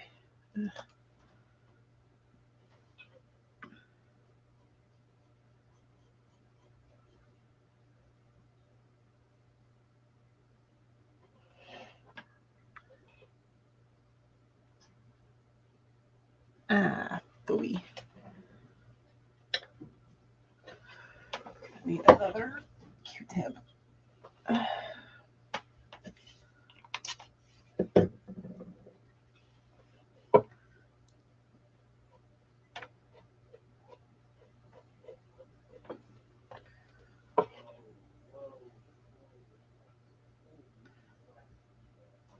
Gooey. Need another Q-tip.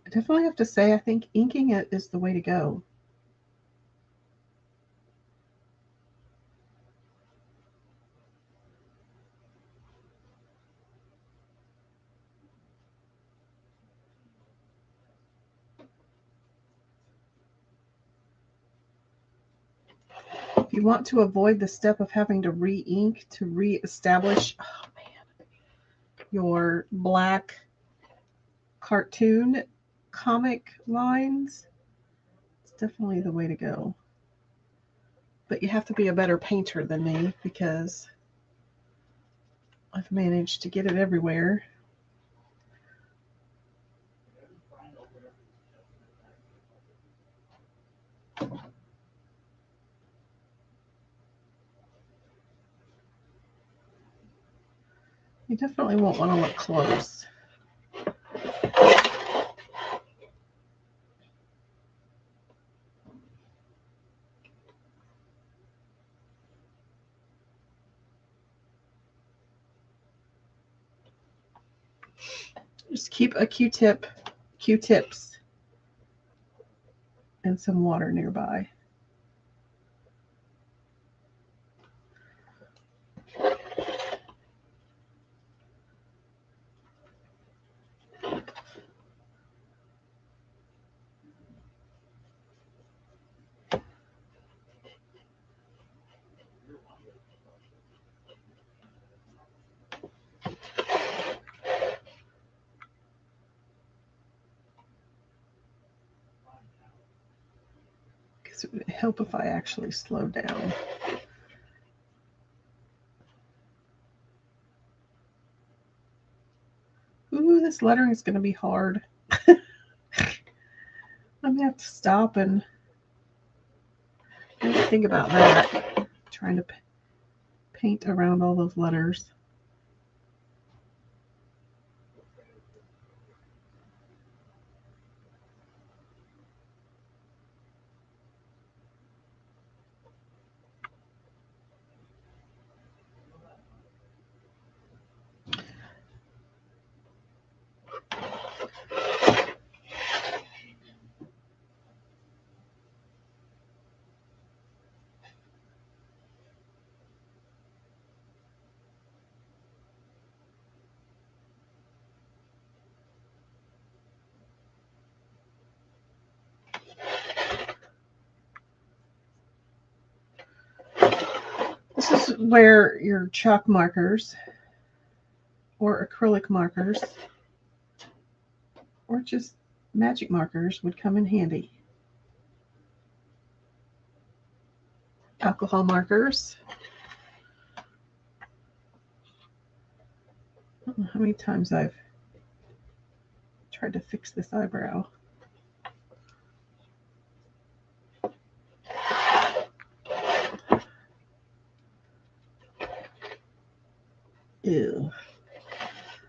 I definitely have to say, I think inking it is the way to go. If you want to avoid the step of having to re-ink to re-establish your black cartoon comic lines, it's definitely the way to go. But you have to be a better painter than me because I've managed to get it everywhere. You definitely won't want to look close. Just keep a Q-tips, and some water nearby. Because it would help if I actually slowed down. Ooh, this lettering is going to be hard. I'm going to have to stop and think about that. Trying to paint around all those letters. This is where your chalk markers or acrylic markers or just magic markers would come in handy. Alcohol markers. I don't know how many times I've tried to fix this eyebrow. Ew.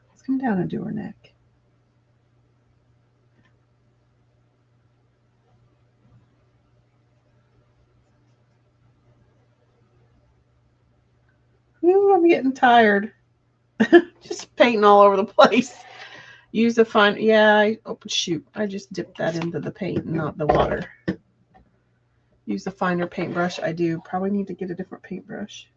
Let's come down and do her neck. Ooh, I'm getting tired. Just painting all over the place. Use a fine, shoot. I just dipped that into the paint, not the water. Use a finer paintbrush. I do. Probably need to get a different paintbrush.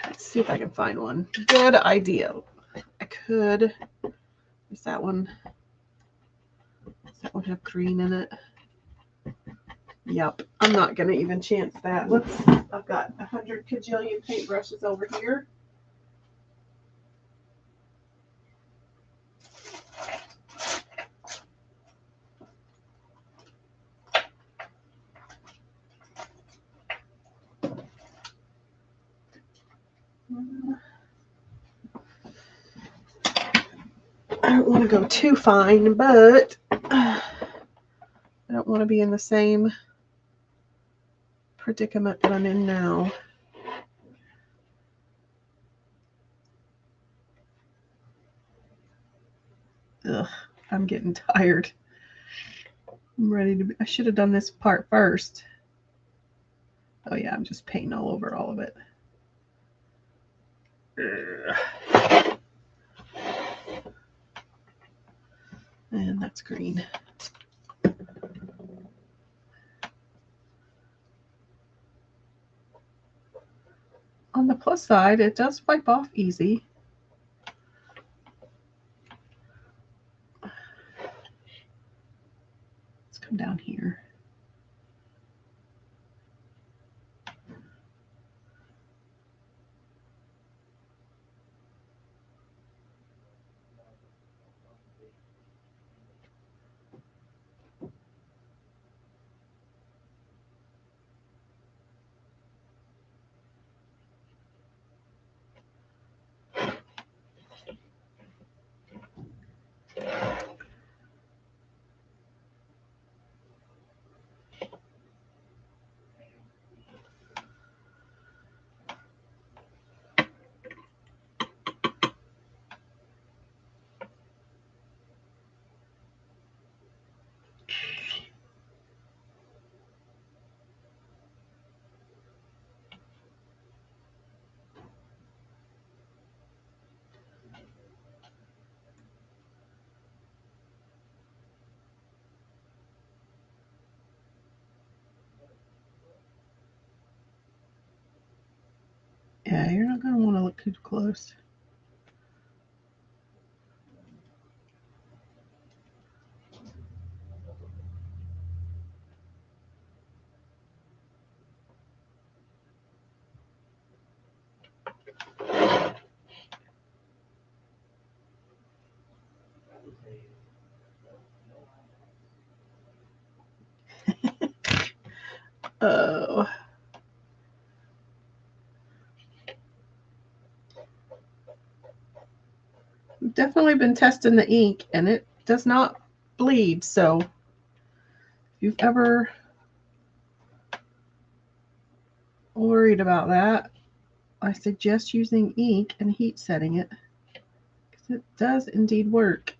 Let's see if I can find one. Good idea. I could. Is that one? Does that one have green in it? Yep. I'm not going to even chance that. I've got 100 kajillion paintbrushes over here. don't want to go too fine, but I don't want to be in the same predicament that I'm in now. Ugh, I'm getting tired. I'm ready to be, I should have done this part first. Oh yeah, I'm just painting all over all of it. And that's green. On the plus side, it does wipe off easy. Let's come down here. Yeah, you're not going to want to look too close. Oh. I've definitely been testing the ink and it does not bleed, so if you've ever worried about that, I suggest using ink and heat setting it, because it does indeed work.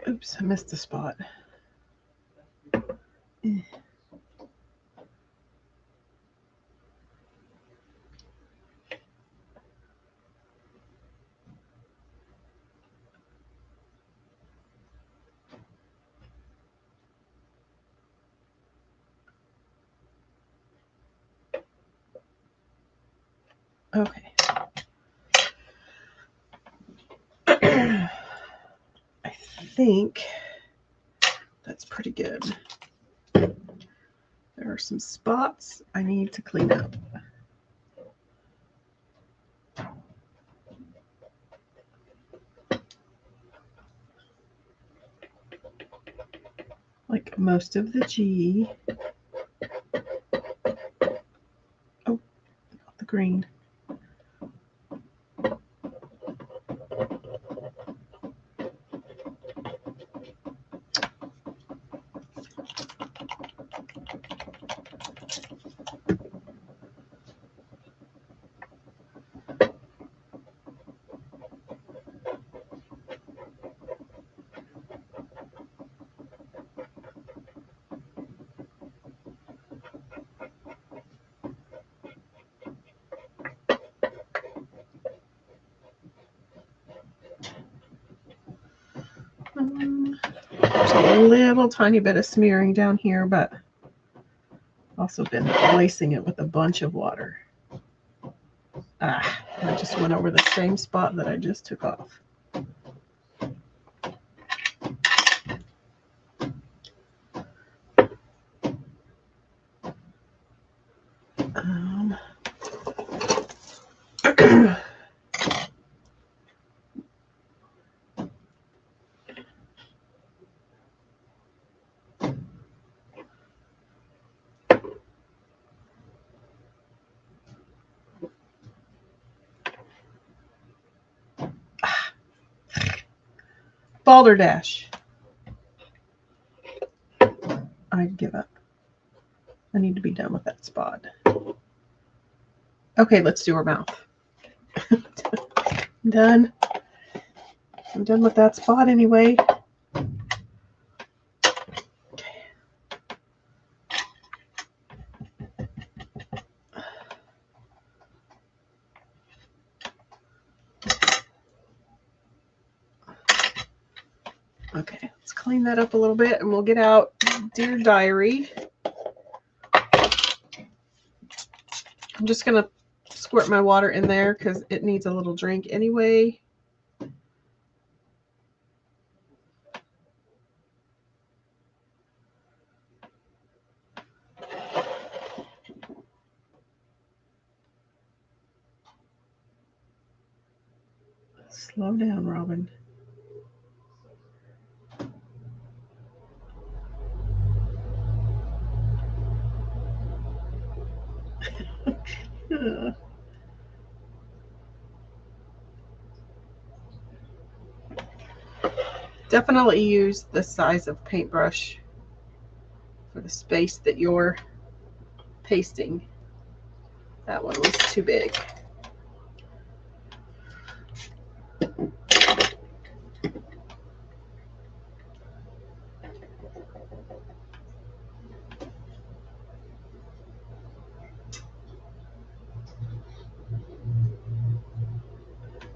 Oops, I missed a spot. Okay. I think that's pretty good. There are some spots I need to clean up. Like most of the G. Oh, not the green. There's a little tiny bit of smearing down here, but also been lacing it with a bunch of water. I just went over the same spot that I just took off. Balderdash. I give up. I need to be done with that spot. Okay, let's do her mouth. I'm done. I'm done with that spot anyway. Okay, let's clean that up a little bit and we'll get out Dear Diary. I'm just going to squirt my water in there because it needs a little drink anyway. Slow down, Robin. Definitely use the size of paintbrush for the space that you're pasting. That one was too big. I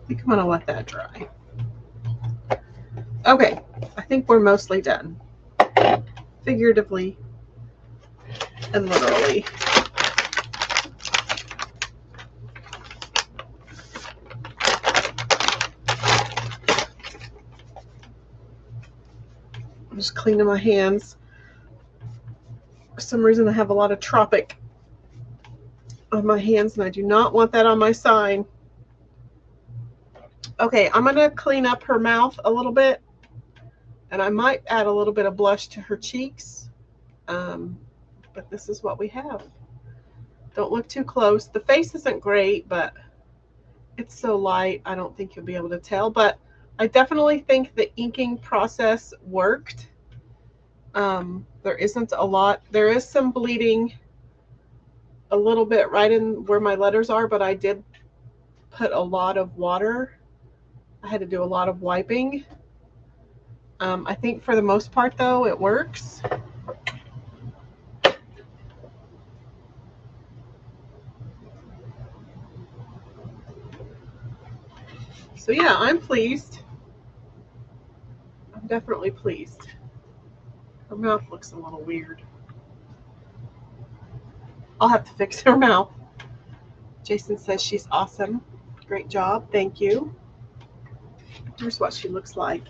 think I'm going to let that dry. Okay, I think we're mostly done. Figuratively and literally. I'm just cleaning my hands. For some reason I have a lot of Tropic on my hands and I do not want that on my sign. Okay, I'm going to clean up her mouth a little bit. And I might add a little bit of blush to her cheeks. But this is what we have. Don't look too close. The face isn't great, but it's so light, I don't think you'll be able to tell. But I definitely think the inking process worked. There isn't a lot. There is some bleeding a little bit right in where my letters are, but I did put a lot of water. I had to do a lot of wiping. I think for the most part, though, it works. So yeah, I'm pleased. I'm definitely pleased. Her mouth looks a little weird. I'll have to fix her mouth. Jason says she's awesome. Great job. Thank you. Here's what she looks like.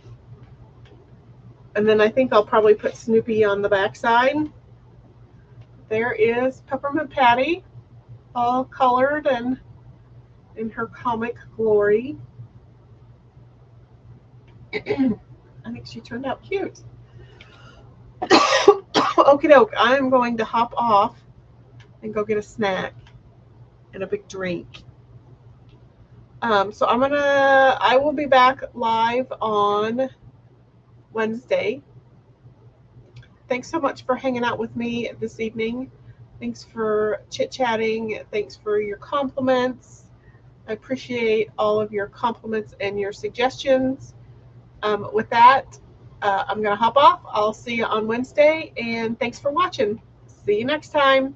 And then I think I'll probably put Snoopy on the back side. There is Peppermint Patty, all colored and in her comic glory. I think she turned out cute. Okie doke, I'm going to hop off and go get a snack and a big drink. So I will be back live on Wednesday. Thanks so much for hanging out with me this evening. Thanks for chit-chatting. Thanks for your compliments. I appreciate all of your compliments and your suggestions. With that, I'm going to hop off. I'll see you on Wednesday, and thanks for watching. See you next time.